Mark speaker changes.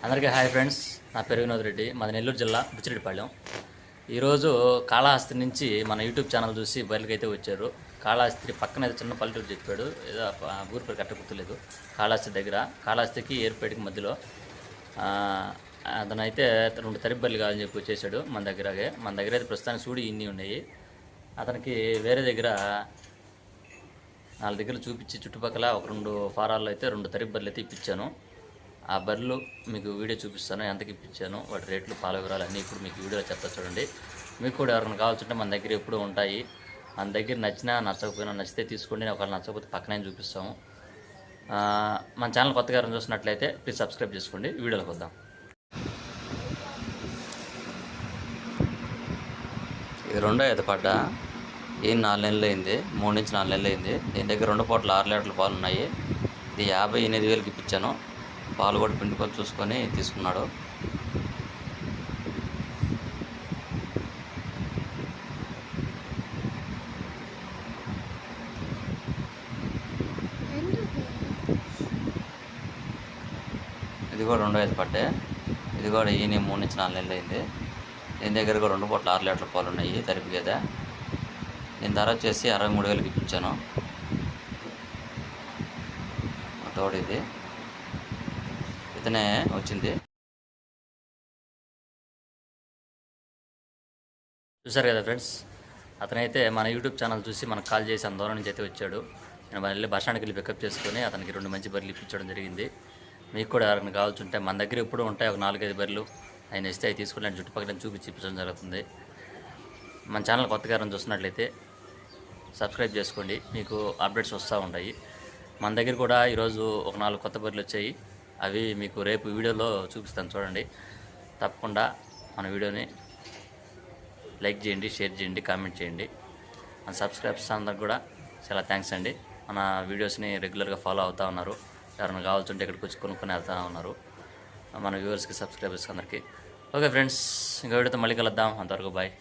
Speaker 1: అందరికీ hi friends, నా పేరు వినోద్ రెడ్డి, మాది నెల్లూరు జిల్లా బుచ్చిరెడ్డిపాళెం. ఈరోజు కాళహస్తి నుంచి మన యూట్యూబ్ ఛానల్ చూసి బయలుకైతే వచ్చారు. కాళహస్తి పక్కన ఏదో చిన్న పల్లెటూరు చెప్పాడు, ఏదో ఊరి పేరు కట్ట గుర్తులేదు. కాళహస్తి దగ్గర, కాళహస్తికి ఏర్పేటకి మధ్యలో అతనైతే 2 తరిబ్బర్లు కావాలని చెప్పి వచ్చేసాడు. మన దగ్గర అయితే ప్రస్తుతానికి సూడి ఇన్ని ఉన్నాయి. అతనికి వేరే దగ్గర 4 దగ్గర చూపించి చుట్టుపక్కల ఒక 2 ఫారాల్లో అయితే 2 తరిబ్బర్లు అయితే ఇప్పించాను. ఆ బర్రెలు మీకు వీడియో చూపిస్తాను, ఎంతకి ఇప్పించాను, వాటి రేట్లు, పాల వివరాలు అన్నీ ఇప్పుడు మీకు వీడియోలో చెప్తా చూడండి. మీకు కూడా ఎవరైనా కావాల్సింటే మన దగ్గర ఎప్పుడూ ఉంటాయి. మన దగ్గర నచ్చినా నచ్చకపోయినా, నచ్చితే తీసుకోండి, ఒకవేళ నచ్చకపోతే పక్కనే చూపిస్తాము. మన ఛానల్ కొత్తగా ఎవరైనా చూసినట్లయితే ప్లీజ్ సబ్స్క్రైబ్ చేసుకోండి. వీడియోలోకి వద్దాం. ఇది రెండో ఈత పడ్డ, ఏం 4 నెలలు అయింది, 3 నుంచి 4 నెలలు అయింది. దీని దగ్గర 2 పూటలు 6 లీటర్ల పాలు ఉన్నాయి. ఇది 58,000కి ఇప్పించాను. పాలు కూడా పిండుకొని చూసుకొని తీసుకున్నాడు. ఇది కూడా 2వ ఈత పడ్డే. ఇది కూడా ఈయన 3 నుంచి 4 నెలలు అయింది. దీని దగ్గర కూడా 2 పూటలు 6 లీటర్ల పాలు ఉన్నాయి. తరిపి గేదె. దీని ధర వచ్చేసి 63,000కి ఇప్పించాను. తోడు ఇది ఇతనే వచ్చింది. చూసారు కదా ఫ్రెండ్స్, అతనైతే మన యూట్యూబ్ ఛానల్ చూసి మనకు కాల్ చేసి దూరం నుంచి అయితే వచ్చాడు. నేను వెళ్ళి బస్ స్టాండ్కి వెళ్ళి పికప్ చేసుకుని అతనికి 2 మంచి బర్రెలు ఇప్పించడం జరిగింది. మీకు కూడా ఎవరైనా కావాల్సి ఉంటే మన దగ్గర ఎప్పుడు ఉంటాయి, ఒక 4-5 బర్రెలు ఆయన ఇస్తే అవి తీసుకుని చుట్టుపక్కల చూపించి ఇప్పించడం జరుగుతుంది. మన ఛానల్ కొత్తగా ఎవరైనా చూసినట్లయితే సబ్స్క్రైబ్ చేసుకోండి, మీకు అప్డేట్స్ వస్తూ ఉంటాయి. మన దగ్గర కూడా ఈరోజు ఒక 4 కొత్త బర్రెలు వచ్చాయి. అవి మీకు రేపు వీడియోలో చూపిస్తాను, చూడండి. తప్పకుండా మన వీడియోని లైక్ చేయండి, షేర్ చేయండి, కామెంట్ చేయండి. మన సబ్స్క్రైబర్స్ అందరికి కూడా చాలా థ్యాంక్స్ అండి. మన వీడియోస్ని రెగ్యులర్గా ఫాలో అవుతూ ఉన్నారు. ఎవరైనా కావాల్సింటే ఇక్కడికి వచ్చి కొనుక్కొని వెళ్తూ ఉన్నారు మన వ్యూవర్స్కి, సబ్స్క్రైబర్స్కి అందరికీ. ఓకే ఫ్రెండ్స్, ఇంకా వీడియోతో మళ్ళీ కలుద్దాం. అంతవరకు బాయ్.